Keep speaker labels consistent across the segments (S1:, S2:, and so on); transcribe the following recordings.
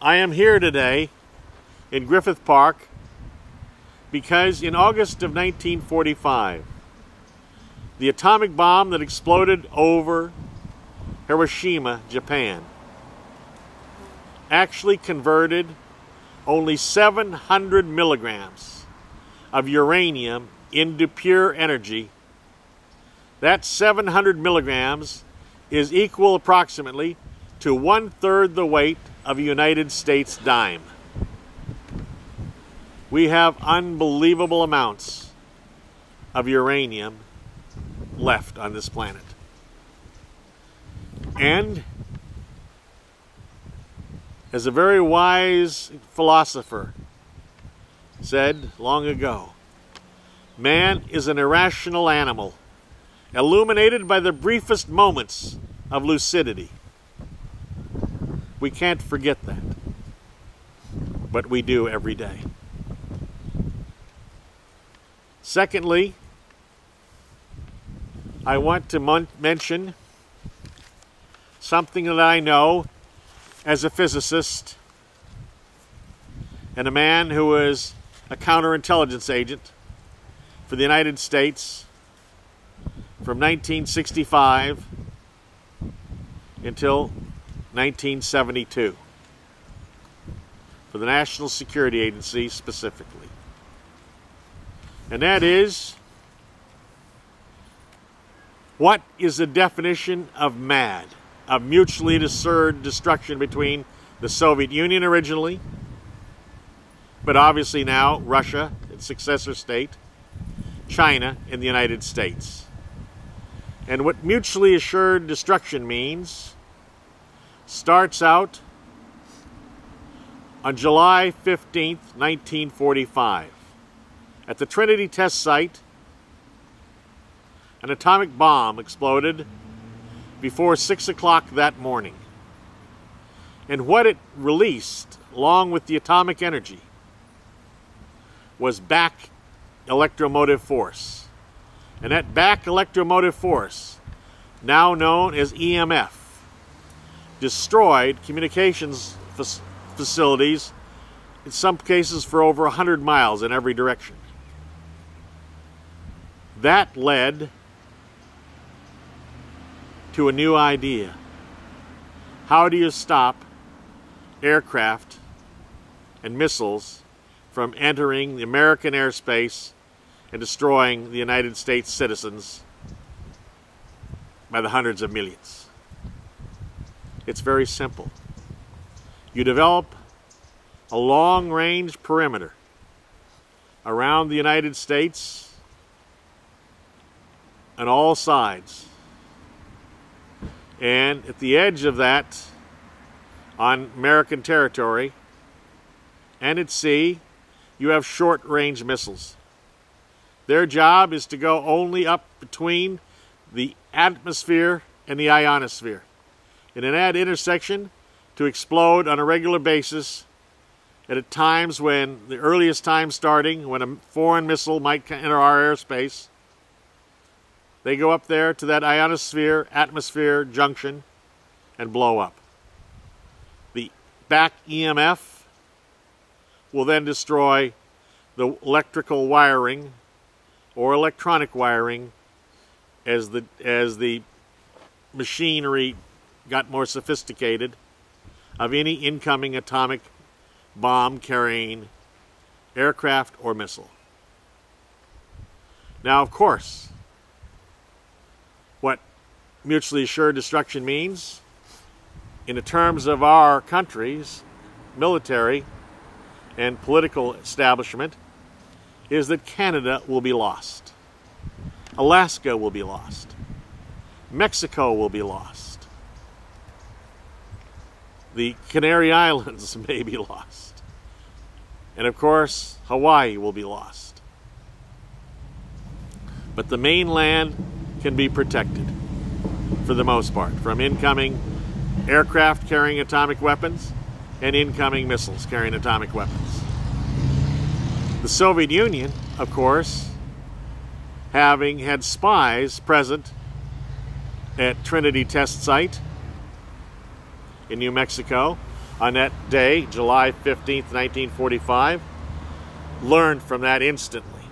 S1: I am here today in Griffith Park because in August of 1945, the atomic bomb that exploded over Hiroshima, Japan, actually converted only 700 milligrams of uranium into pure energy. That 700 milligrams is equal approximately to 1/3 the weight of a United States dime. We have unbelievable amounts of uranium left on this planet. And as a very wise philosopher said long ago, man is an irrational animal, illuminated by the briefest moments of lucidity. We can't forget that, but we do every day. Secondly, I want to mention something that I know as a physicist and a man who was a counterintelligence agent for the United States from 1965 until 1972 for the National Security Agency specifically. And that is, what is the definition of MAD? Of mutually assured destruction between the Soviet Union originally, but obviously now Russia, its successor state, China, and the United States. And what mutually assured destruction means starts out on July 15th, 1945. At the Trinity test site, an atomic bomb exploded before 6 o'clock that morning. And what it released, along with the atomic energy, was back electromotive force. And that back electromotive force, now known as EMF, destroyed communications facilities, in some cases for over 100 miles in every direction. That led to a new idea. How do you stop aircraft and missiles from entering the American airspace and destroying the United States citizens by the hundreds of millions? It's very simple. You develop a long-range perimeter around the United States on all sides. And at the edge of that, on American territory, and at sea, you have short-range missiles. Their job is to go only up between the atmosphere and the ionosphere. And in that intersection, to explode on a regular basis at times when, the earliest time starting, when a foreign missile might enter our airspace, they go up there to that ionosphere-atmosphere junction and blow up. The back EMF will then destroy the electrical wiring or electronic wiring as the machinery got more sophisticated of any incoming atomic bomb carrying aircraft or missile. Now, of course, what mutually assured destruction means, in the terms of our country's military and political establishment, is that Canada will be lost. Alaska will be lost. Mexico will be lost. The Canary Islands may be lost. And of course, Hawaii will be lost. But the mainland can be protected, for the most part, from incoming aircraft carrying atomic weapons and incoming missiles carrying atomic weapons. The Soviet Union, of course, having had spies present at Trinity Test Site in New Mexico, on that day, July 15th, 1945, learned from that instantly.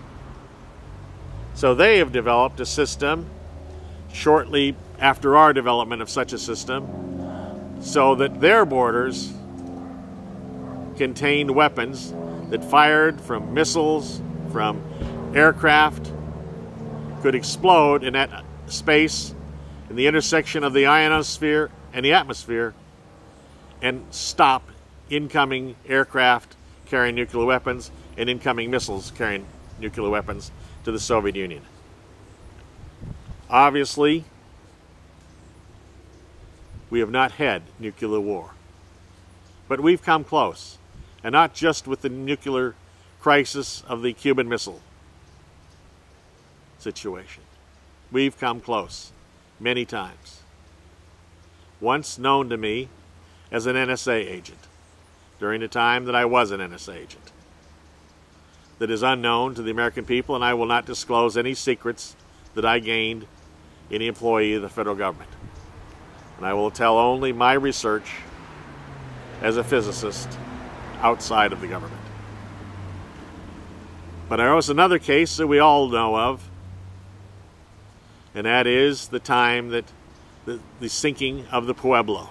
S1: So they have developed a system shortly after our development of such a system, so that their borders contained weapons that fired from missiles, from aircraft, could explode in that space, in the intersection of the ionosphere and the atmosphere, and stop incoming aircraft carrying nuclear weapons and incoming missiles carrying nuclear weapons to the Soviet Union. Obviously, we have not had nuclear war, but we've come close, and not just with the nuclear crisis of the Cuban Missile situation. We've come close many times. Once known to me as an NSA agent, during the time that I was an NSA agent. That is unknown to the American people, and I will not disclose any secrets that I gained any employee of the federal government. And I will tell only my research as a physicist outside of the government. But there was another case that we all know of, and that is the time that the sinking of the Pueblo,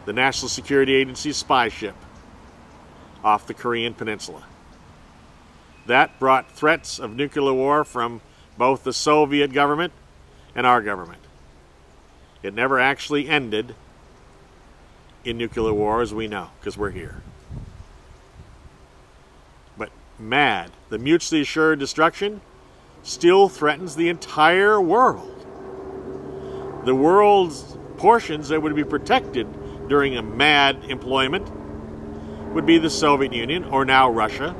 S1: the National Security Agency spy ship off the Korean Peninsula. That brought threats of nuclear war from both the Soviet government and our government. It never actually ended in nuclear war, as we know, because we're here. But MAD, the mutually assured destruction, still threatens the entire world. The world's portions that would be protected during a MAD employment would be the Soviet Union, or now Russia,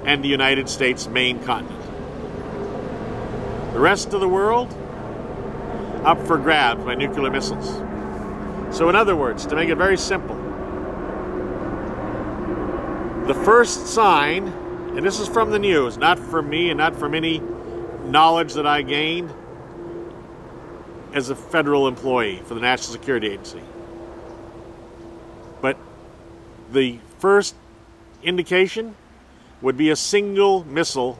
S1: and the United States' main continent. The rest of the world, up for grabs by nuclear missiles. So in other words, to make it very simple, the first sign, and this is from the news, not from me and not from any knowledge that I gained as a federal employee for the National Security Agency, but the first indication would be a single missile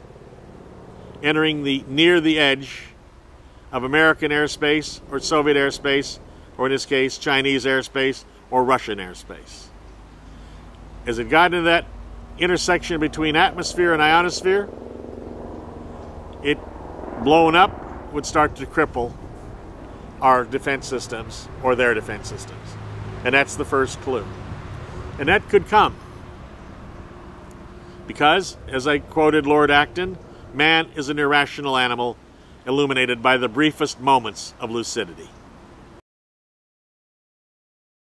S1: entering near the edge of American airspace or Soviet airspace, or in this case Chinese airspace or Russian airspace. As it got into that intersection between atmosphere and ionosphere, it blown up would start to cripple our defense systems or their defense systems. And that's the first clue. And that could come because, as I quoted Lord Acton, man is an irrational animal illuminated by the briefest moments of lucidity.